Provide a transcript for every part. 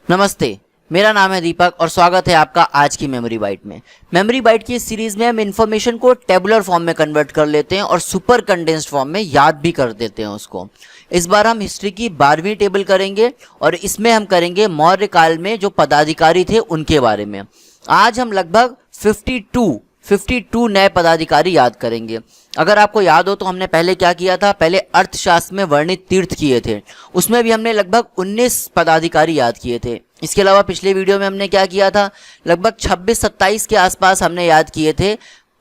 नमस्ते, मेरा नाम है दीपक और स्वागत है आपका आज की मेमोरी बाइट में। मेमोरी बाइट की इस सीरीज में हम इन्फॉर्मेशन को टेबुलर फॉर्म में कन्वर्ट कर लेते हैं और सुपर कंडेंस्ड फॉर्म में याद भी कर देते हैं उसको। इस बार हम हिस्ट्री की 12वीं टेबल करेंगे और इसमें हम करेंगे मौर्य काल में जो पदाधिकारी थे उनके बारे में। आज हम लगभग 52 नए पदाधिकारी याद करेंगे। अगर आपको याद हो तो हमने पहले क्या किया था, पहले अर्थशास्त्र में वर्णित तीर्थ किए थे, उसमें भी हमने लगभग 19 पदाधिकारी याद किए थे। इसके अलावा पिछले वीडियो में हमने क्या किया था, लगभग 26-27 के आसपास हमने याद किए थे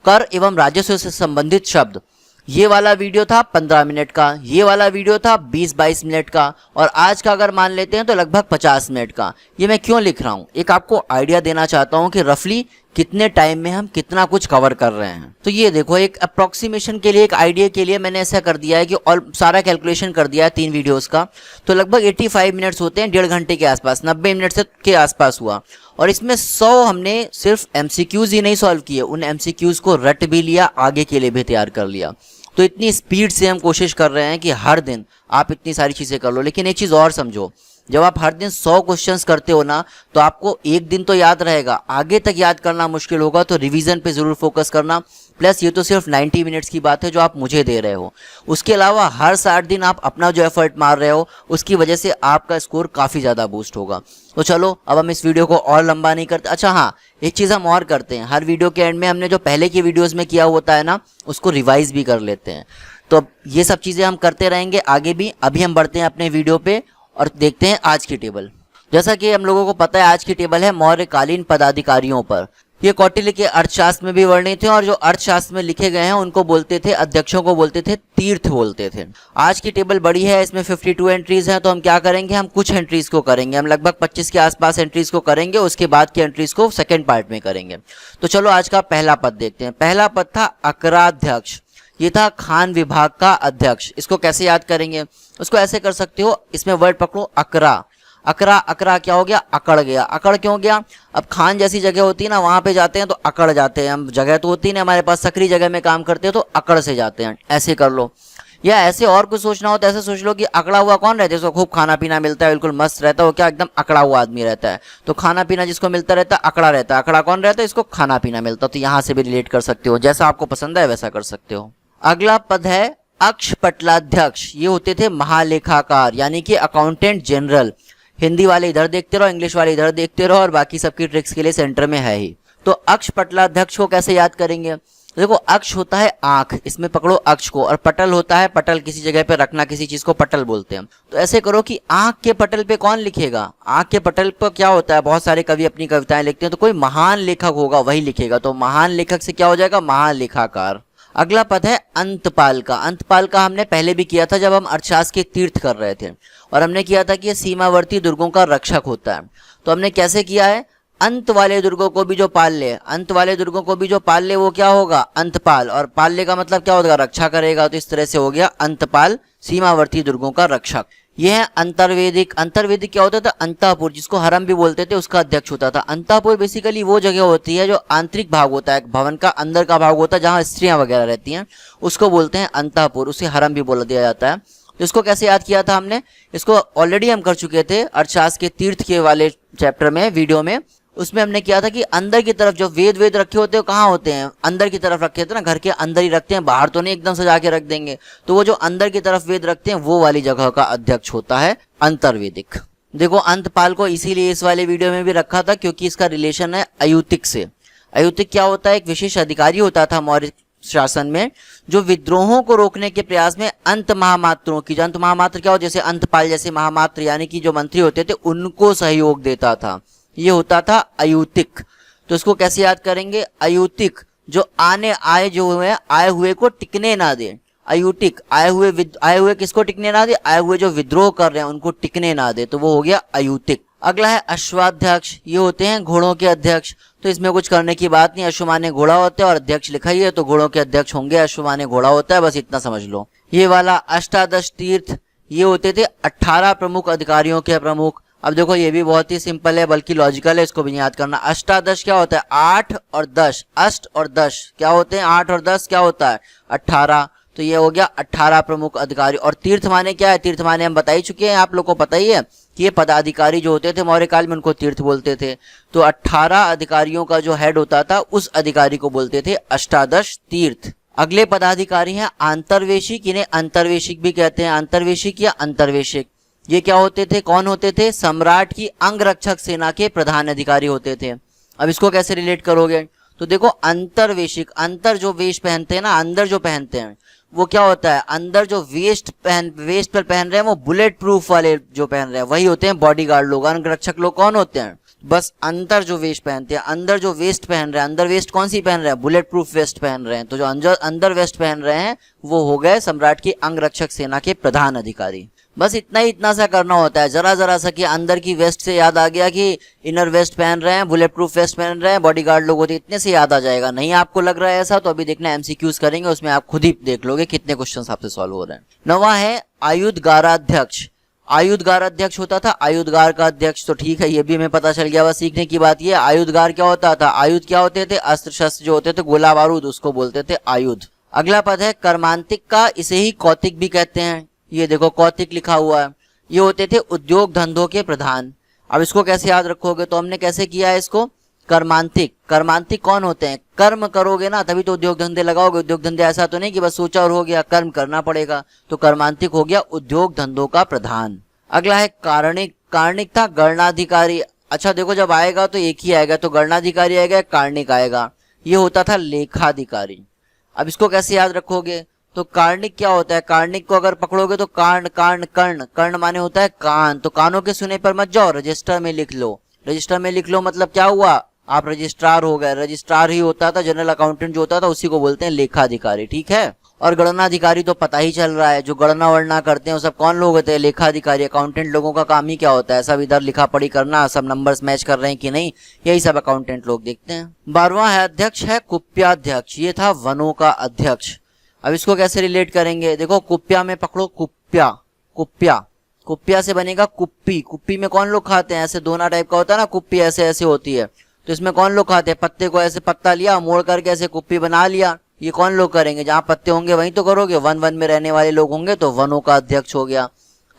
कर एवं राजस्व से संबंधित शब्द। ये वाला वीडियो था 15 मिनट का, ये वाला वीडियो था 20-22 मिनट का और आज का अगर मान लेते हैं तो लगभग 50 मिनट का। ये मैं क्यों लिख रहा हूँ, एक आपको आइडिया देना चाहता हूँ कि रफली कितने टाइम में हम कितना कुछ कवर कर रहे हैं। तो ये देखो, एक अप्रोक्सीमेशन के लिए, एक आइडिया के लिए मैंने ऐसा कर दिया है कि और सारा कैलकुलेशन कर दिया है 3 वीडियोस का, तो लगभग 85 मिनट्स होते हैं, 1.5 घंटे के आसपास, 90 मिनट से के आसपास हुआ। और इसमें 100 हमने सिर्फ एमसीक्यूज ही नहीं सॉल्व किए, उन एमसीक्यूज को रट भी लिया, आगे के लिए भी तैयार कर लिया। तो इतनी स्पीड से हम कोशिश कर रहे हैं कि हर दिन आप इतनी सारी चीज़ें कर लो। लेकिन एक चीज़ और समझो, जब आप हर दिन 100 क्वेश्चंस करते हो ना, तो आपको एक दिन तो याद रहेगा, आगे तक याद करना मुश्किल होगा। तो रिवीजन पे ज़रूर फोकस करना। प्लस ये तो सिर्फ 90 मिनट्स की बात है जो आप मुझे दे रहे हो, उसके अलावा हर 60 दिन आप अपना जो एफर्ट मार रहे हो उसकी वजह से आपका स्कोर काफ़ी ज़्यादा बूस्ट होगा। तो चलो अब हम इस वीडियो को और लंबा नहीं करते। अच्छा हाँ, एक चीज़ हम और करते हैं, हर वीडियो के एंड में हमने जो पहले की वीडियोज़ में किया होता है ना, उसको रिवाइज भी कर लेते हैं। तो ये सब चीज़ें हम करते रहेंगे आगे भी। अभी हम बढ़ते हैं अपने वीडियो पे और देखते हैं आज की टेबल। जैसा कि हम लोगों को पता है, आज की टेबल है मौर्यकालीन पदाधिकारियों पर। ये कौटिल्य के अर्थशास्त्र में भी वर्णित थे और जो अर्थशास्त्र में लिखे गए हैं उनको बोलते थे, अध्यक्षों को बोलते थे, तीर्थ बोलते थे। आज की टेबल बड़ी है, इसमें 52 एंट्रीज हैं। तो हम क्या करेंगे, हम कुछ एंट्रीज को करेंगे, हम लगभग 25 के आसपास एंट्रीज को करेंगे, उसके बाद की एंट्रीज को सेकेंड पार्ट में करेंगे। तो चलो आज का पहला पद देखते हैं। पहला पद था अकराध्यक्ष, ये था खान विभाग का अध्यक्ष। इसको कैसे याद करेंगे, उसको ऐसे कर सकते हो, इसमें वर्ड पकड़ो अकरा। अकरा, अकरा क्या हो गया, अकड़ गया। अकड़ क्यों गया, अब खान जैसी जगह होती है ना, वहां पे जाते हैं तो अकड़ जाते हैं। हम जगह तो होती है ना हमारे पास, सकरी जगह में काम करते हैं तो अकड़ से जाते हैं, ऐसे कर लो। या ऐसे और कुछ सोचना हो तो ऐसे सोच लो कि अकड़ा हुआ कौन रहता है, जिसको खूब खाना पीना मिलता है, बिल्कुल मस्त रहता है, वो क्या एकदम अकड़ा हुआ आदमी रहता है। तो खाना पीना जिसको मिलता रहता है अकड़ा रहता है। अकड़ा कौन रहता है, इसको खाना पीना मिलता है। तो यहाँ से भी रिलेट कर सकते हो, जैसा आपको पसंद है वैसा कर सकते हो। अगला पद है अक्षपटलाध्यक्ष, ये होते थे महालेखाकार यानी कि अकाउंटेंट जनरल। हिंदी वाले इधर देखते रहो, इंग्लिश वाले इधर देखते रहो, और बाकी सबकी ट्रिक्स के लिए सेंटर में है ही। तो अक्षपटलाध्यक्ष को कैसे याद करेंगे, देखो अक्ष होता है आंख, इसमें पकड़ो अक्ष को, और पटल होता है, पटल किसी जगह पे रखना, किसी चीज को पटल बोलते हैं। तो ऐसे करो कि आंख के पटल पे कौन लिखेगा, आंख के पटल पर क्या होता है, बहुत सारे कवि अपनी कविताएं लिखते हैं, तो कोई महान लेखक होगा वही लिखेगा। तो महान लेखक से क्या हो जाएगा, महालेखाकार। अगला पद है अंतपाल का। अंतपाल का हमने पहले भी किया था जब हम अर्थशास्त्र के तीर्थ कर रहे थे, और हमने किया था कि ये सीमावर्ती दुर्गों का रक्षक होता है। तो हमने कैसे किया है, अंत वाले दुर्गों को भी जो पाल ले, अंत वाले दुर्गों को भी जो पाल ले वो क्या होगा, अंतपाल। और पाल ले का मतलब क्या होगा, रक्षा करेगा। तो इस तरह से हो गया अंतपाल, सीमावर्ती दुर्गों का रक्षक। यह है अंतर्वेदिक। अंतर्वेदिक क्या होता था, अंतःपुर, जिसको हरम भी बोलते थे, उसका अध्यक्ष होता था। अंतःपुर बेसिकली वो जगह होती है जो आंतरिक भाग होता है, भवन का अंदर का भाग होता है, जहाँ स्त्रियां वगैरह रहती हैं, उसको बोलते हैं अंतःपुर, उसे हरम भी बोल दिया जाता है। तो इसको कैसे याद किया था हमने, इसको ऑलरेडी हम कर चुके थे अर्थशास्त्र के तीर्थ के वाले चैप्टर में, वीडियो में। उसमें हमने किया था कि अंदर की तरफ जो वेद रखे होते हैं कहाँ होते हैं, अंदर की तरफ रखे थे ना, घर के अंदर ही रखते हैं, बाहर तो नहीं एकदम सजा के रख देंगे। तो वो जो अंदर की तरफ वेद रखते हैं वो वाली जगह का अध्यक्ष होता है अंतर्वेदिक। देखो अंतपाल को इसीलिए इस वाले वीडियो में भी रखा था क्योंकि इसका रिलेशन है अयूतिक से। अयूतिक क्या होता है, एक विशेष अधिकारी होता था मौर्य शासन में, जो विद्रोहों को रोकने के प्रयास में अंत महामात्रों की, जो अंत महामात्र क्या हो, जैसे अंतपाल जैसे महामात्र यानी कि जो मंत्री होते थे उनको सहयोग देता था, ये होता था अयूतिक। तो इसको कैसे याद करेंगे, अयूतिक जो आए हुए को टिकने ना दे। अयूतिक आए हुए किसको टिकने ना दे, आए हुए जो विद्रोह कर रहे हैं उनको टिकने ना दे, तो वो हो गया अयूतिक। अगला है अश्वाध्यक्ष, ये होते हैं घोड़ों के अध्यक्ष। तो इसमें कुछ करने की बात नहीं, अश्वमाने घोड़ा होता है और अध्यक्ष लिखा ही है, तो घोड़ों के अध्यक्ष होंगे, अश्वमाने घोड़ा होता है, बस इतना समझ लो। ये वाला अष्टादश तीर्थ, ये होते थे 18 प्रमुख अधिकारियों के प्रमुख। अब देखो ये भी बहुत ही सिंपल है बल्कि लॉजिकल है, इसको भी याद करना। अष्टादश क्या होता है, 8 और 10, अष्ट और 10 क्या होते हैं, 8 और 10 क्या होता है, 18। तो ये हो गया 18 प्रमुख अधिकारी। और तीर्थ माने क्या है? तीर्थ माने हम बता ही चुके हैं, आप लोग को पता ही है कि ये पदाधिकारी जो होते थे मौर्य काल में उनको तीर्थ बोलते थे। तो 18 अधिकारियों का जो हेड होता था उस अधिकारी को बोलते थे अष्टादश तीर्थ। अगले पदाधिकारी हैं आंतरवेशिक, इन्हें अंतर्वेशिक भी कहते हैं। अंतर्वेशिक या अंतर्वेशिक ये क्या होते थे, कौन होते थे? सम्राट की अंगरक्षक सेना के प्रधान अधिकारी होते थे। अब इसको कैसे रिलेट करोगे? तो देखो अंतर्वेशिक, अंतर जो वेश पहनते हैं ना, अंदर जो पहनते हैं वो क्या होता है? अंदर जो वेस्ट पर पहन रहे हैं वो बुलेट प्रूफ वाले जो पहन रहे हैं वही होते हैं बॉडीगार्ड लोग। अंगरक्षक लोग कौन होते हैं? बस अंदर जो वेस्ट पहनते हैं, अंदर जो वेस्ट पहन रहे हैं, अंदर वेस्ट कौन सी पहन रहे हैं? बुलेट प्रूफ वेस्ट पहन रहे हैं। तो जो अंदर वेस्ट पहन रहे हैं वो हो गए सम्राट की अंगरक्षक सेना के प्रधान अधिकारी। बस इतना सा करना होता है, जरा सा कि अंदर की वेस्ट से याद आ गया कि इनर वेस्ट पहन रहे हैं, बुलेट प्रूफ वेस्ट पहन रहे हैं, बॉडीगार्ड लोग होते, इतने से याद आ जाएगा। नहीं आपको लग रहा है ऐसा तो अभी देखना एमसीक्यूज करेंगे, उसमें आप खुद ही देख लोगे कितने क्वेश्चंस आपसे सॉल्व हो रहे हैं। नवा है आयुधगाराध्यक्ष। आयुधगार अध्यक्ष होता था, आयुधगार का अध्यक्ष तो ठीक है, ये भी हमें पता चल गया। बस सीखने की बात ये, आयुधगार क्या होता था? आयुध क्या होते थे? अस्त्र शस्त्र जो होते थे, गोला बारूद, उसको बोलते थे आयुध। अगला पद है कर्मांतिक का, इसे ही कौतिक भी कहते हैं। ये देखो कौतिक लिखा हुआ है, ये होते थे उद्योग धंधों के प्रधान। अब इसको कैसे याद रखोगे? तो हमने कैसे किया है इसको? कर्मांतिक, कर्मांतिक कौन होते हैं? कर्म करोगे ना तभी तो उद्योग धंधे लगाओगे। उद्योग धंधे ऐसा तो नहीं कि बस सोचा और हो गया, कर्म करना पड़ेगा। तो कर्मांतिक हो गया उद्योग धंधों का प्रधान। अगला है कार्णिक। कार्णिक था गणनाधिकारी। अच्छा देखो जब आएगा तो एक ही आएगा, तो गणनाधिकारी आएगा, कार्णिक आएगा। ये होता था लेखाधिकारी। अब इसको कैसे याद रखोगे? तो कार्णिक क्या होता है? कार्णिक को अगर पकड़ोगे तो कर्ण, कर्ण माने होता है कान। तो कानों के सुने पर मत जाओ, रजिस्टर में लिख लो। रजिस्टर में लिख लो मतलब क्या हुआ? आप रजिस्ट्रार हो गए। रजिस्ट्रार ही होता था, जनरल अकाउंटेंट जो होता था उसी को बोलते हैं लेखाधिकारी, ठीक है। और गणनाधिकारी तो पता ही चल रहा है, जो गणना वणना करते हैं वो सब कौन लोग होते हैं? लेखाधिकारी। अकाउंटेंट लोगों का काम ही क्या होता है? सब इधर लिखा पढ़ी करना, सब नंबर्स मैच कर रहे हैं कि नहीं, यही सब अकाउंटेंट लोग देखते हैं। 12वां है अध्यक्ष है कुप्याध्यक्ष। ये था वनों का अध्यक्ष। अब इसको कैसे रिलेट करेंगे? देखो कुप्या में पकड़ो, कुप्या, कुप्या, कुप्या से बनेगा कुप्पी। कुप्पी में कौन लोग खाते हैं? ऐसे दोना टाइप का होता है ना, कुप्पी ऐसे ऐसे होती है। तो इसमें कौन लोग खाते हैं? पत्ते को ऐसे पत्ता लिया, मोड़ करके ऐसे कुप्पी बना लिया। ये कौन लोग करेंगे? जहां पत्ते होंगे वहीं तो करोगे। वन में रहने वाले लोग होंगे तो वनों का अध्यक्ष हो गया।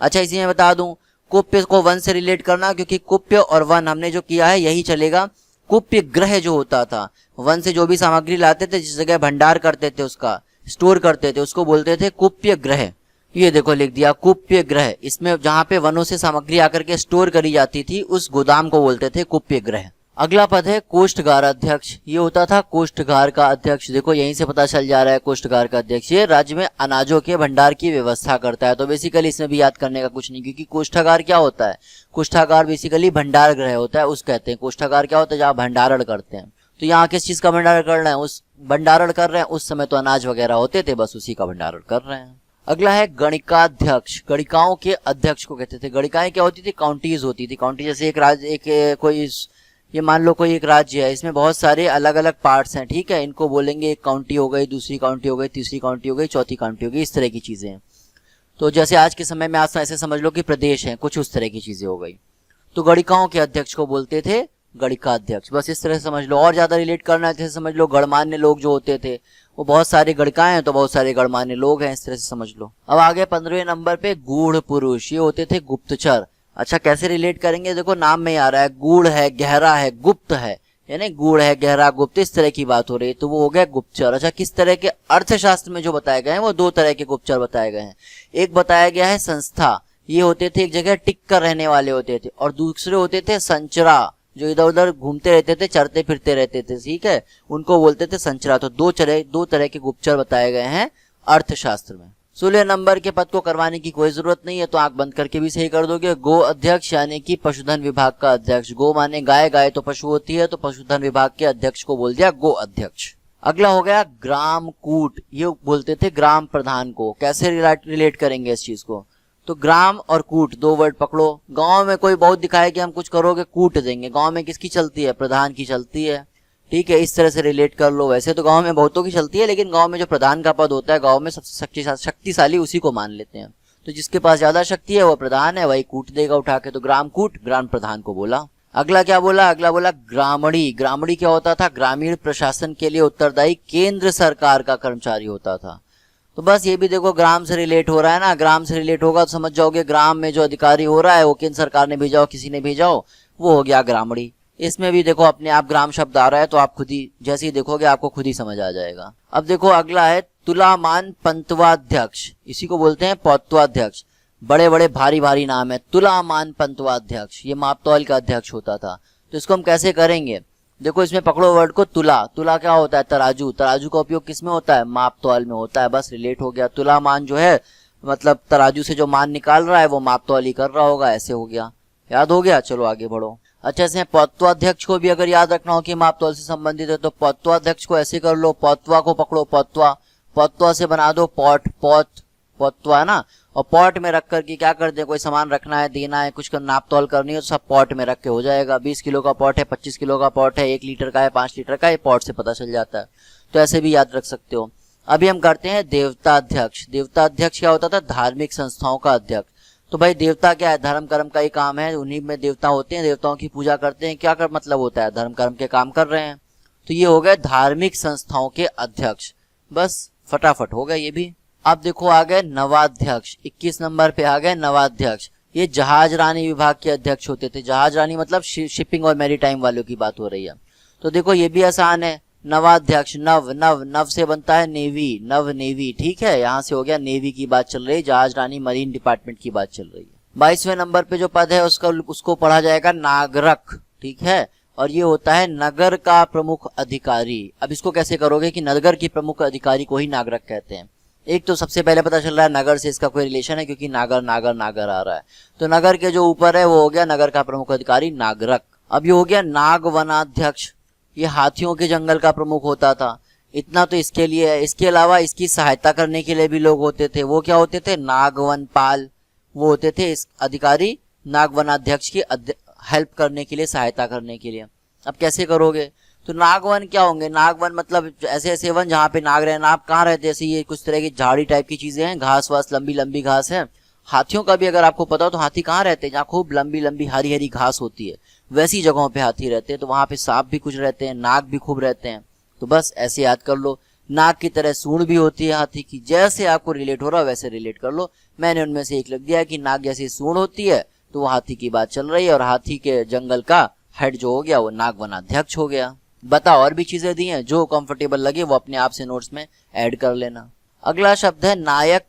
अच्छा इसी में बता दूं, कुप्य को वन से रिलेट करना, क्योंकि कुप्य और वन हमने जो किया है यही चलेगा। कुप्य ग्रह जो होता था, वन से जो भी सामग्री लाते थे, जिस जगह भंडार करते थे, उसका स्टोर करते थे, उसको बोलते थे कुप्य ग्रह। ये देखो लिख दिया कुप्य ग्रह। इसमें जहां पे वनों से सामग्री आकर के स्टोर करी जाती थी उस गोदाम को बोलते थे कुप्य ग्रह। अगला पद है कोष्ठगार अध्यक्ष। ये होता था कोष्ठगार का अध्यक्ष। देखो यहीं से पता चल जा रहा है कोष्ठगार का अध्यक्ष ये राज्य में अनाजों के भंडार की व्यवस्था करता है। तो बेसिकली इसमें भी याद करने का कुछ नहीं, क्योंकि कोष्ठागार क्या होता है? कोष्ठागार बेसिकली भंडार गृह होता है, उस कहते हैं। कोष्ठागार क्या होता है? जहाँ भंडारण करते हैं। तो यहाँ किस चीज का भंडारण कर रहे हैं? उस भंडारण कर रहे हैं। उस समय तो अनाज वगैरह होते थे, बस उसी का भंडारण कर रहे हैं। अगला है गणिकाध्यक्ष। गणिकाओं के अध्यक्ष को कहते थे। गणिकाएं क्या होती थी? काउंटीज होती थी। काउंटी जैसे एक राज्य, एक कोई, ये मान लो कोई एक राज्य है, इसमें बहुत सारे अलग अलग पार्ट्स हैं, ठीक है। इनको बोलेंगे एक काउंटी हो गई, दूसरी काउंटी हो गई, तीसरी काउंटी हो गई, चौथी काउंटी हो गई, इस तरह की चीजें हैं। तो जैसे आज के समय में आप ऐसे समझ लो कि प्रदेश है, कुछ उस तरह की चीजें हो गई। तो गणिकाओं के अध्यक्ष को बोलते थे गणिकाध्यक्ष। बस इस तरह से समझ लो। और ज्यादा रिलेट करना है जैसे समझ लो गणमान्य लोग जो होते थे, वो बहुत सारे गणिकाएं हैं तो बहुत सारे गणमान्य लोग हैं, इस तरह से समझ लो। अब आगे 15वें नंबर पे गूढ़ पुरुष। ये होते थे गुप्तचर। अच्छा कैसे रिलेट करेंगे? देखो नाम में आ रहा है, गूढ़ है, गहरा है, गुप्त है, यानी गूढ़ है, गहरा, गुप्त, इस तरह की बात हो रही है, तो वो हो गया गुप्तचर। अच्छा किस तरह के? अर्थशास्त्र में जो बताए गए हैं वो दो तरह के गुप्तचर बताए गए हैं। एक बताया गया है संस्था, ये होते थे एक जगह टिक कर रहने वाले होते थे। और दूसरे होते थे संचरा, जो इधर उधर घूमते रहते थे, चरते फिरते रहते थे, ठीक है, उनको बोलते थे संचरा। तो दो तरह के गुप्तचर बताए गए हैं अर्थशास्त्र में। 16 नंबर के पद को करवाने की कोई जरूरत नहीं है, तो आंख बंद करके भी सही कर दोगे। गो अध्यक्ष यानी कि पशुधन विभाग का अध्यक्ष। गो माने गाय, गाय तो पशु होती है, तो पशुधन विभाग के अध्यक्ष को बोल दिया गो अध्यक्ष। अगला हो गया ग्राम कूट। ये बोलते थे ग्राम प्रधान को। कैसे रिलेट करेंगे इस चीज को? तो ग्राम और कूट दो वर्ड पकड़ो। गांव में कोई बहुत दिखाए कि हम कुछ करोगे कूट देंगे। गांव में किसकी चलती है? प्रधान की चलती है, ठीक है, इस तरह से रिलेट कर लो। वैसे तो गांव में बहुतों की चलती है, लेकिन गांव में जो प्रधान का पद होता है, गांव में सबसे शक्तिशाली उसी को मान लेते हैं। तो जिसके पास ज्यादा शक्ति है वो प्रधान है, वही कूट देगा उठा के। तो ग्राम कूट ग्राम प्रधान को बोला। अगला क्या बोला? अगला बोला ग्रामणी। ग्रामणी क्या होता था? ग्रामीण प्रशासन के लिए उत्तरदायी केंद्र सरकार का कर्मचारी होता था। तो बस ये भी देखो ग्राम से रिलेट हो रहा है ना, ग्राम से रिलेट होगा तो समझ जाओगे ग्राम में जो अधिकारी हो रहा है वो केंद्र सरकार ने भेजा हो, किसी ने भेजा हो, वो हो गया ग्रामड़ी। इसमें भी देखो अपने आप ग्राम शब्द आ रहा है, तो आप खुद ही जैसे ही देखोगे आपको खुद ही समझ आ जाएगा। अब देखो अगला है तुलामान पंतवाध्यक्ष, इसी को बोलते हैं पौत्वाध्यक्ष। बड़े बड़े भारी भारी नाम है, तुलामान पंतवाध्यक्ष, ये मापतौल का अध्यक्ष होता था। तो इसको हम कैसे करेंगे, देखो इसमें पकड़ो वर्ड को, तुला। तुला क्या होता है, तराजू। तराजू का उपयोग किस में होता है, मापतौल में होता है, बस रिलेट हो गया। तुलामान जो है मतलब तराजू से जो मान निकाल रहा है वो मापतौल ही कर रहा होगा, ऐसे हो गया। याद हो गया, चलो आगे बढ़ो। अच्छा, इसमें पौत्वाध्यक्ष को भी अगर याद रखना हो कि मापतौल से संबंधित है तो पौत्वाध्यक्ष को ऐसे कर लो, पौत्वा को पकड़ो, पौत्वा, पौत्वा से बना दो पॉट, पौत, पौत्वा है ना। और पॉट में रख करके क्या करते हैं, कोई सामान रखना है, देना है, कुछ नाप तौल करनी है तो सब पॉट में रख के हो जाएगा। 20 किलो का पॉट है, 25 किलो का पॉट है, 1 लीटर का है, 5 लीटर का है, पॉट से पता चल जाता है। तो ऐसे भी याद रख सकते हो। अभी हम करते हैं देवताध्यक्ष। देवताध्यक्ष क्या होता था, धार्मिक संस्थाओं का अध्यक्ष। तो भाई देवता क्या है, धर्म कर्म का ही काम है, उन्हीं में देवता होते हैं, देवताओं की पूजा करते हैं। क्या कर मतलब होता है, धर्म कर्म के काम कर रहे हैं। तो ये हो गए धार्मिक संस्थाओं के अध्यक्ष, बस फटाफट हो गया ये भी। अब देखो आ गए नवाध्यक्ष, 21 नंबर पे आ गए नवाध्यक्ष। ये जहाज रानी विभाग के अध्यक्ष होते थे। जहाज रानी मतलब शिपिंग और मैरीटाइम वालों की बात हो रही है। तो देखो ये भी आसान है, नवाध्यक्ष, नव, नव, नव से बनता है नेवी, नव नेवी, ठीक है, यहाँ से हो गया नेवी की बात चल रही है, जहाज रानी मरीन डिपार्टमेंट की बात चल रही है। 22वें नंबर पे जो पद है उसको पढ़ा जाएगा नागरक, ठीक है, और ये होता है नगर का प्रमुख अधिकारी। अब इसको कैसे करोगे कि नगर की प्रमुख अधिकारी को ही नागरक कहते हैं। एक तो सबसे पहले पता चल रहा है नगर से इसका कोई रिलेशन है, क्योंकि नागर नागर नागर आ रहा है, तो नगर के जो ऊपर है वो हो गया नगर का प्रमुख अधिकारी नागरक। अब ये हो गया नागवनाध्यक्ष, ये हाथियों के जंगल का प्रमुख होता था। इतना तो इसके लिए है। इसके अलावा इसकी सहायता करने के लिए भी लोग होते थे, वो क्या होते थे, नागवनपाल, वो होते थे इस अधिकारी नागवनाध्यक्ष की हेल्प करने के लिए, सहायता करने के लिए। अब कैसे करोगे, तो नागवन क्या होंगे, नागवन मतलब ऐसे ऐसे वन जहाँ पे नाग रहे। नाग कहाँ रहते हैं, ऐसे ये कुछ तरह की झाड़ी टाइप की चीजें हैं, घास वास, लंबी लंबी घास है। हाथियों का भी अगर आपको पता हो तो हाथी कहाँ रहते हैं, जहाँ खूब लंबी लंबी हरी हरी घास होती है, वैसी जगहों पे हाथी रहते हैं। तो वहां पे सांप भी कुछ रहते हैं, नाग भी खूब रहते हैं। तो बस ऐसे याद कर लो, नाग की तरह सूंड भी होती है हाथी की, जैसे आपको रिलेट हो रहा है वैसे रिलेट कर लो। मैंने उनमें से एक लिख दिया कि नाग जैसी सूंड होती है, तो वो हाथी की बात चल रही है, और हाथी के जंगल का हेड जो हो गया वो नागवनाध्यक्ष हो गया। बताओ, और भी चीजें दी हैं, जो कंफर्टेबल लगे वो अपने आप से नोट्स में ऐड कर लेना। अगला शब्द है नायक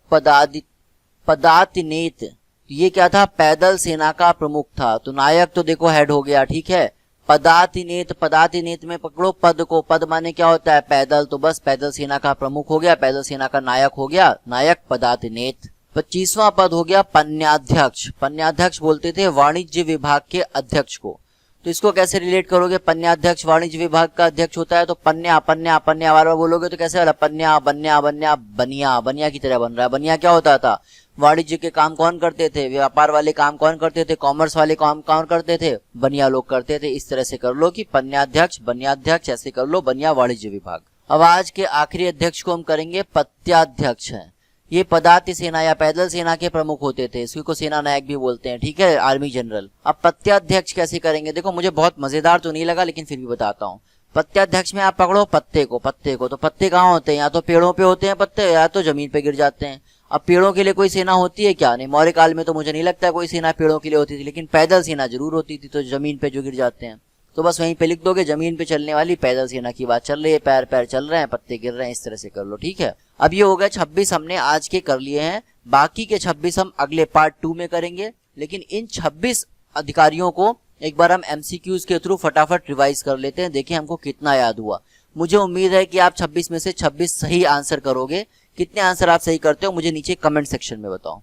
पदातिनेत। ये क्या था, पैदल सेना का प्रमुख था। तो नायक तो देखो हेड हो गया, ठीक है। पदातिनेत, पदातिनेत में पकड़ो पद को, पद माने क्या होता है, पैदल, तो बस पैदल सेना का प्रमुख हो गया, पैदल सेना का नायक हो गया, नायक पदातिनेत। 25वां पद हो गया पन्याध्यक्ष। पन्याध्यक्ष बोलते थे वाणिज्य विभाग के अध्यक्ष को। तो इसको कैसे रिलेट करोगे, पन्याध्यक्ष वाणिज्य विभाग का अध्यक्ष होता है, तो पन्या पन्या पन्या बार बार बोलोगे तो कैसे वाला, पन्या बन्या बन्या बनिया, बनिया की तरह बन रहा है। बनिया क्या होता था, वाणिज्य के काम कौन करते थे, व्यापार वाले काम कौन करते थे, कॉमर्स वाले काम कौन करते थे, बनिया लोग करते थे। इस तरह से कर लो कि पन्याध्यक्ष, बनियाध्यक्ष, ऐसे कर लो, बनिया वाणिज्य विभाग। अब आज के आखिरी अध्यक्ष को हम करेंगे पत्याध्यक्ष है। ये पदाति सेना या पैदल सेना के प्रमुख होते थे, इसको सेना नायक भी बोलते हैं, ठीक है, आर्मी जनरल। अब पत्याध्यक्ष कैसे करेंगे, देखो मुझे बहुत मजेदार तो नहीं लगा लेकिन फिर भी बताता हूँ। पत्याध्यक्ष में आप पकड़ो पत्ते को, पत्ते को, तो पत्ते कहाँ होते हैं, या तो पेड़ों पे होते हैं पत्ते, या तो जमीन पे गिर जाते हैं। अब पेड़ों के लिए कोई सेना होती है क्या, नहीं, मौर्य काल में तो मुझे नहीं लगता कोई सेना पेड़ों के लिए होती थी, लेकिन पैदल सेना जरूर होती थी, तो जमीन पे जो गिर जाते हैं। तो बस वहीं पे लिख दोगे, जमीन पे चलने वाली पैदल सेना की बात चल रही है, पैर पैर चल रहे हैं, पत्ते गिर रहे हैं, इस तरह से कर लो, ठीक है। अब ये हो गए 26 हमने आज के कर लिए हैं, बाकी के 26 हम अगले पार्ट 2 में करेंगे। लेकिन इन 26 अधिकारियों को एक बार हम एमसीक्यूज के थ्रू फटाफट रिवाइज कर लेते हैं, देखिए हमको कितना याद हुआ। मुझे उम्मीद है कि आप 26 में से 26 सही आंसर करोगे। कितने आंसर आप सही करते हो मुझे नीचे कमेंट सेक्शन में बताओ।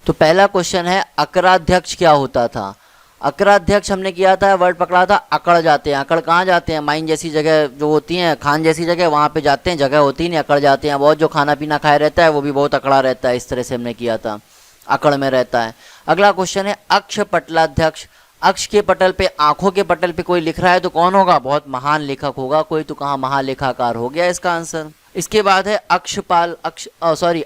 तो पहला क्वेश्चन है, अकराध्यक्ष क्या होता था। अकराध्यक्ष हमने किया था, वर्ड पकड़ा था अकड़ जाते हैं। अकड़ कहाँ जाते हैं, माइन जैसी जगह जो होती हैं, खान जैसी जगह, वहाँ पे जाते हैं, जगह होती नहीं, अकड़ जाते हैं। बहुत जो खाना पीना खाए रहता है वो भी बहुत अकड़ा रहता है, इस तरह से हमने किया था, अकड़ में रहता है। अगला क्वेश्चन है अक्षपटलाध्यक्ष। अक्ष के पटल पे, आंखों के पटल पे कोई लिख रहा है तो कौन होगा, बहुत महान लेखक होगा कोई, तो कहाँ महालेखाकार हो गया इसका आंसर। इसके बाद है अक्षपाल,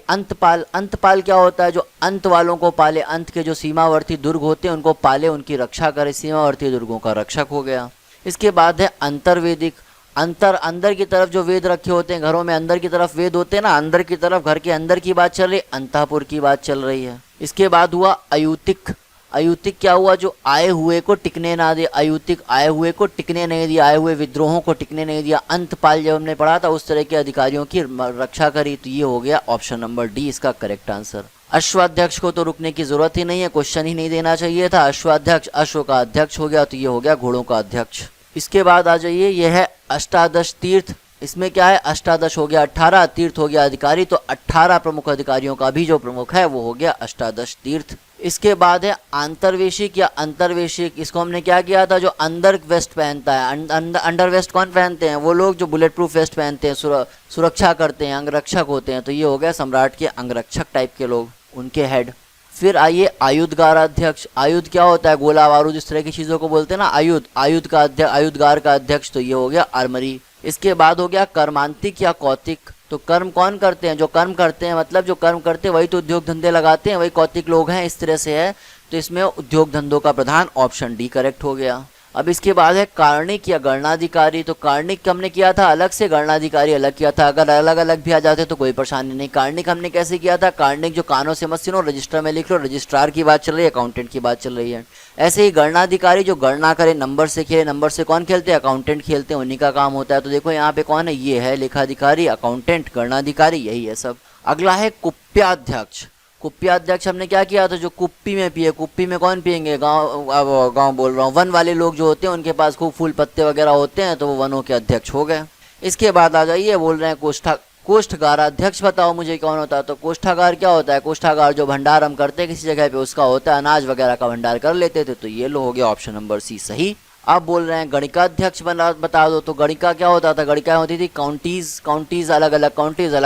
अंतपाल। अंतपाल क्या होता है, जो अंत वालों को पाले, अंत के जो सीमावर्ती दुर्ग होते हैं उनको पाले, उनकी रक्षा करे, सीमावर्ती दुर्गों का रक्षक हो गया। इसके बाद है अंतर्वेदिक। अंदर की तरफ जो वेद रखे होते हैं घरों में, अंदर की तरफ वेद होते हैं ना, अंदर की तरफ घर के अंदर की बात चल रही, अंतःपुर की बात चल रही है। इसके बाद हुआ अयूतिक। अयूतिक क्या हुआ? जो आए हुए को टिकने ना दे, अयूतिक आए हुए को टिकने नहीं दिया, आए हुए विद्रोहों को टिकने नहीं दिया। अंतपाल जब हमने पढ़ा था उस तरह के अधिकारियों की रक्षा करी। तो ये हो गया ऑप्शन नंबर डी इसका करेक्ट आंसर। अश्वाध्यक्ष को तो रुकने की जरूरत ही नहीं है, क्वेश्चन ही नहीं देना चाहिए था। अश्वाध्यक्ष अश्व का अध्यक्ष हो गया, तो ये हो गया घोड़ों का अध्यक्ष। इसके बाद आ जाइए, यह है अष्टादश तीर्थ। इसमें क्या है? अष्टादश हो गया 18, तीर्थ हो गया अधिकारी, तो 18 प्रमुख अधिकारियों का भी जो प्रमुख है वो हो गया अष्टादश तीर्थ। इसके बाद है आंतरवेशिक या अंतर्वेशिक। इसको हमने क्या किया था? जो अंदर वेस्ट पहनता है, अंडर वेस्ट कौन पहनते हैं? वो लोग जो बुलेट प्रूफ वेस्ट पहनते हैं, सुरक्षा करते हैं, अंगरक्षक होते हैं। तो ये हो गया सम्राट के अंगरक्षक टाइप के लोग, उनके हेड। फिर आइए आयुधगार अध्यक्ष। आयुध क्या होता है? गोला बारूद इस तरह की चीजों को बोलते हैं ना आयुध। आयुध का अध्यक्ष, आयुधगार का अध्यक्ष, तो ये हो गया आर्मरी। इसके बाद हो गया कर्मांतिक या कौतिक। तो कर्म कौन करते हैं? जो कर्म करते हैं, मतलब जो कर्म करते हैं वही तो उद्योग धंधे लगाते हैं, वही कौतिक लोग हैं, इस तरह से है। तो इसमें उद्योग धंधों का प्रधान ऑप्शन डी करेक्ट हो गया। अब इसके बाद है कार्णिक या गणनाधिकारी। तो कार्णिक हमने किया था अलग से, गणनाधिकारी अलग किया था। अगर अलग अलग भी आ जाते तो कोई परेशानी नहीं। कार्णिक हमने कैसे किया था? कार्णिक जो कानों से मत सुनो, रजिस्टर में लिख लो, रजिस्ट्रार की बात चल रही है, अकाउंटेंट की बात चल रही है। ऐसे ही गणनाधिकारी जो गणना करे, नंबर से खेले। नंबर से कौन खेलते हैं? अकाउंटेंट खेलते हैं, उन्हीं का काम होता है। तो देखो यहाँ पे कौन है? ये है लेखाधिकारी, अकाउंटेंट, गणनाधिकारी, यही है सब। अगला है कुप्याध्यक्ष। कुप्याध्यक्ष हमने क्या किया था? जो कुप्पी में पिए। कुप्पी में कौन पिएंगे? गांव बोल रहा हूँ, वन वाले लोग जो होते हैं उनके पास खूब फूल पत्ते वगैरह होते हैं, तो वो वनों के अध्यक्ष हो गए। इसके बाद आ जाइए, बोल रहे हैं कोष्ठागाराध्यक्ष। बताओ मुझे कौन होता है? तो कोष्ठागार क्या होता है? कोष्ठागार जो भंडार हम करते हैं किसी जगह पे, उसका होता है, अनाज वगैरह का भंडार कर लेते थे। तो ये लो हो गया ऑप्शन नंबर सी सही। अब बोल रहे हैं गणिकाध्यक्ष बता दो। तो गणिका क्या होता था? गणिका होती थी काउंटीज अलग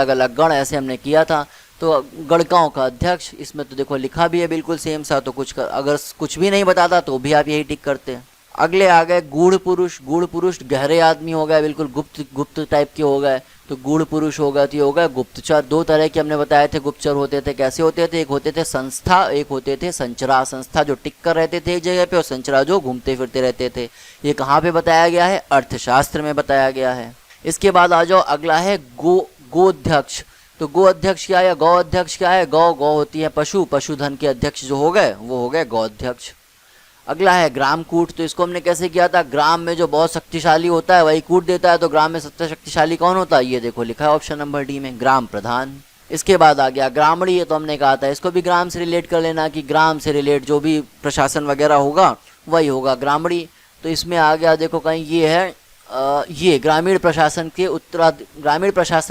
अलग गण, ऐसे हमने किया था। तो गणिकाओं का अध्यक्ष। इसमें तो देखो लिखा भी है बिल्कुल सेम सा, तो अगर कुछ भी नहीं बताता तो भी आप यही टिक करते हैं। अगले आ गए गूढ़ पुरुष। गूढ़ पुरुष गहरे आदमी हो गए, बिल्कुल गुप्त टाइप के हो गए, तो गूढ़ पुरुष हो गए। तो ये हो गए गुप्तचर। दो तरह के हमने बताए थे गुप्तचर होते थे। कैसे होते थे? एक होते थे संस्था, एक होते थे संचरा। संस्था जो टिक कर रहते थे एक जगह पे, और संचरा जो घूमते फिरते रहते थे। ये कहाँ पे बताया गया है? अर्थशास्त्र में बताया गया है। इसके बाद आ जाओ, अगला है गोध्यक्ष। तो गो अध्यक्ष क्या है? गौ अध्यक्ष क्या है? गौ होती है पशु, पशुधन के अध्यक्ष जो हो गए वो हो गए गौ अध्यक्ष। अगला है ग्राम कूट। तो इसको हमने कैसे किया था? ग्राम में जो बहुत शक्तिशाली होता है वही कूट देता है। तो ग्राम में सबसे शक्तिशाली कौन होता है? ये देखो लिखा है ऑप्शन नंबर डी में, ग्राम प्रधान। इसके बाद आ गया ग्रामणी। ये तो हमने कहा था, इसको भी ग्राम से रिलेट कर लेना कि ग्राम से रिलेट जो भी प्रशासन वगैरह होगा वही होगा ग्रामणी। तो इसमें आ गया देखो कहीं ये है, ये ग्रामीण प्रशासन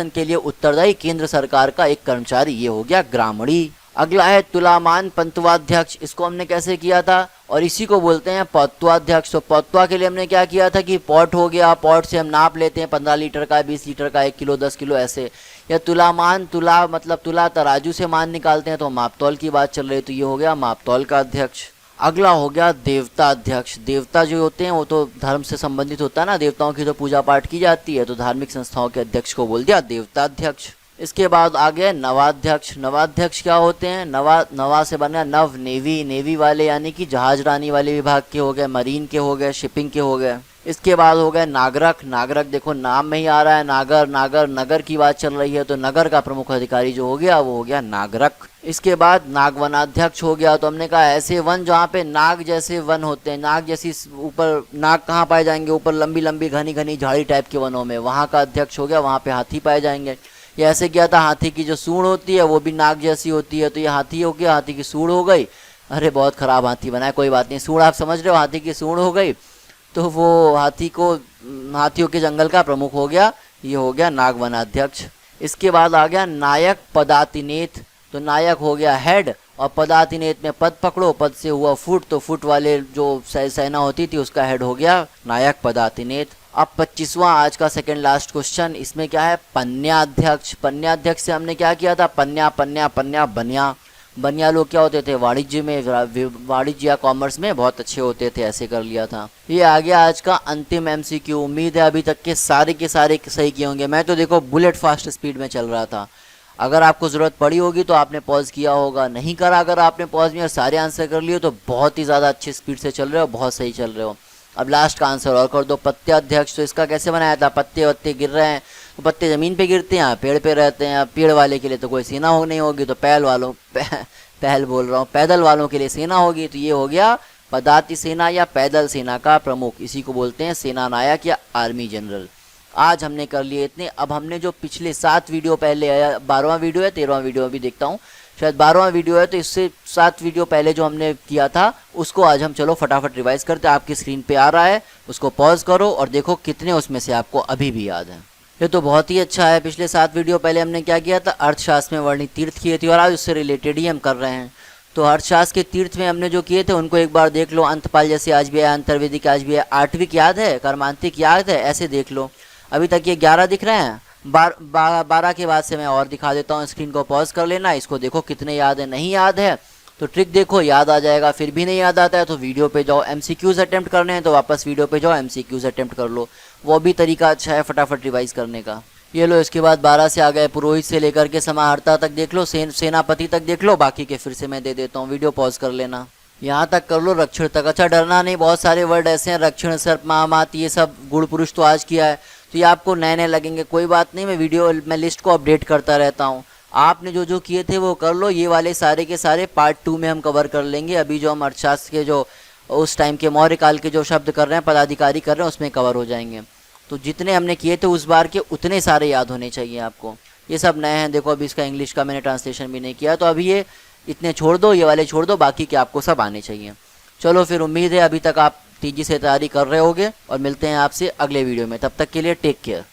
के लिए उत्तरदायी केंद्र सरकार का एक कर्मचारी, ये हो गया ग्रामणी। अगला है तुलामान पंतवाध्यक्ष। इसको हमने कैसे किया था? और इसी को बोलते हैं पौत्वाध्यक्ष। तो पौत्वा के लिए हमने क्या किया था कि पॉट हो गया, पॉट से हम नाप लेते हैं 15 लीटर का, 20 लीटर का, 1 किलो, 10 किलो ऐसे। या तुलामान, तुला मतलब तुला तराजू से मान निकालते हैं, तो मापतौल की बात चल रही है, तो ये हो गया मापतौल का अध्यक्ष। अगला हो गया देवता अध्यक्ष। देवता जो होते हैं वो तो धर्म से संबंधित होता है ना, देवताओं की तो पूजा पाठ की जाती है, तो धार्मिक संस्थाओं के अध्यक्ष को बोल दिया देवता अध्यक्ष। इसके बाद आ गए नवाध्यक्ष। नवाध्यक्ष क्या होते हैं? नवा से बना नव, नेवी वाले यानी कि जहाज रानी वाले विभाग के हो गए, मरीन के हो गए, शिपिंग के हो गए। इसके बाद हो गए नागरक। नागरक देखो नाम में ही आ रहा है, नगर की बात चल रही है, तो नगर का प्रमुख अधिकारी जो हो गया वो हो गया नागरक। इसके बाद नागवनाध्यक्ष हो गया। तो हमने कहा ऐसे वन जहाँ पे नाग जैसे वन होते हैं, नाग जैसी ऊपर नाग कहाँ पाए जाएंगे? ऊपर लंबी लंबी घनी झाड़ी टाइप के वनों में, वहाँ का अध्यक्ष हो गया। वहाँ पे हाथी पाए जाएंगे। ये ऐसे किया था, हाथी की जो सूंड होती है वो भी नाग जैसी होती है, तो ये हाथी हो गया, हाथी की सूंड हो गई। अरे बहुत खराब हाथी बनाया, कोई बात नहीं, सूंड आप समझ रहे हो, हाथी की सूंड हो गई, तो वो हाथियों के जंगल का प्रमुख हो गया, ये हो गया नागवनाध्यक्ष। इसके बाद आ गया नायक पदातिनेत। तो नायक हो गया हेड, और पदातिनेत में पद पकड़ो, पद से हुआ फुट, तो फुट वाले जो सेना होती थी उसका हेड हो गया नायक पदातिनेत। अब 25वां आज का सेकंड लास्ट क्वेश्चन, इसमें क्या है? पन्याध्यक्ष। पन्याध्यक्ष से हमने क्या किया था? बनिया लोग क्या होते थे? वाणिज्य या कॉमर्स में बहुत अच्छे होते थे, ऐसे कर लिया था। ये आ गया आज का अंतिम एमसीक्यू। उम्मीद है अभी तक के सारे सही किए होंगे। मैं तो देखो बुलेट फास्ट स्पीड में चल रहा था। अगर आपको ज़रूरत पड़ी होगी तो आपने पॉज किया होगा, नहीं करा अगर आपने पॉज में सारे आंसर कर लिए तो बहुत ही ज़्यादा अच्छी स्पीड से चल रहे हो, बहुत सही चल रहे हो। अब लास्ट का आंसर और कर दो, पत्ते अध्यक्ष, तो इसका कैसे बनाया था, पत्ते वत्ते गिर रहे हैं तो पत्ते ज़मीन पे गिरते हैं, पेड़ पे रहते हैं। पेड़ वाले के लिए तो कोई सेना हो नहीं होगी, तो पहल बोल रहा हूँ, पैदल वालों के लिए सेना होगी, तो ये हो गया पदाति सेना या पैदल सेना का प्रमुख, इसी को बोलते हैं सेना नायक या आर्मी जनरल। आज हमने कर लिए इतने। अब हमने जो पिछले 7 वीडियो पहले आया, 12वां वीडियो है, 13वां वीडियो अभी देखता हूँ, शायद 12वां वीडियो है, तो इससे 7 वीडियो पहले जो हमने किया था उसको आज हम चलो फटाफट रिवाइज करते हैं। आपकी स्क्रीन पे आ रहा है, उसको पॉज करो और देखो कितने उसमें से आपको अभी भी याद है। ये तो बहुत ही अच्छा है। पिछले 7 वीडियो पहले हमने क्या किया था, अर्थशास्त्र में वर्णित तीर्थ किए थे और आज उससे रिलेटेड ही हम कर रहे हैं। तो अर्थशास्त्र के तीर्थ में हमने जो किए थे उनको एक बार देख लो। अंतपाल जैसे आज भी है, अंतर्वेदिक आज भी है, आठविक याद है, कर्मांतिक याद है, ऐसे देख लो। अभी तक ये 11 दिख रहे हैं। 12 के बाद से मैं और दिखा देता हूँ, स्क्रीन को पॉज कर लेना, इसको देखो कितने याद है। नहीं याद है तो ट्रिक देखो, याद आ जाएगा। फिर भी नहीं याद आता है तो वीडियो पे जाओ, MCQs अटेम्प्ट करने हैं तो वापस वीडियो पे जाओ, MCQs अटेम्प्ट कर लो, वो भी तरीका अच्छा है फटाफट रिवाइज करने का। ये लो, इसके बाद 12 से आ गए, पुरोहित से लेकर के समाहर्ता तक देख लो, सेनापति तक देख लो, बाकी के फिर से मैं दे देता हूँ, वीडियो पॉज कर लेना, यहाँ तक कर लो, रक्षण तक। अच्छा डरना नहीं, बहुत सारे वर्ड ऐसे हैं, रक्षण, सर्प, महामात, ये सब गुण पुरुष तो आज किया है, तो ये आपको नए नए लगेंगे, कोई बात नहीं, मैं लिस्ट को अपडेट करता रहता हूँ। आपने जो जो किए थे वो कर लो, ये वाले सारे के सारे पार्ट 2 में हम कवर कर लेंगे। अभी जो हम अर्थशास्त्र के जो उस टाइम के मौर्य काल के जो शब्द कर रहे हैं, पदाधिकारी कर रहे हैं, उसमें कवर हो जाएंगे। तो जितने हमने किए थे उस बार के उतने सारे याद होने चाहिए आपको। ये सब नए हैं, देखो अभी इसका इंग्लिश का मैंने ट्रांसलेशन भी नहीं किया, तो अभी ये इतने छोड़ दो, ये वाले छोड़ दो, बाकी के आपको सब आने चाहिए। चलो फिर, उम्मीद है अभी तक आप तेजी से तैयारी कर रहे होगे और मिलते हैं आपसे अगले वीडियो में। तब तक के लिए टेक केयर।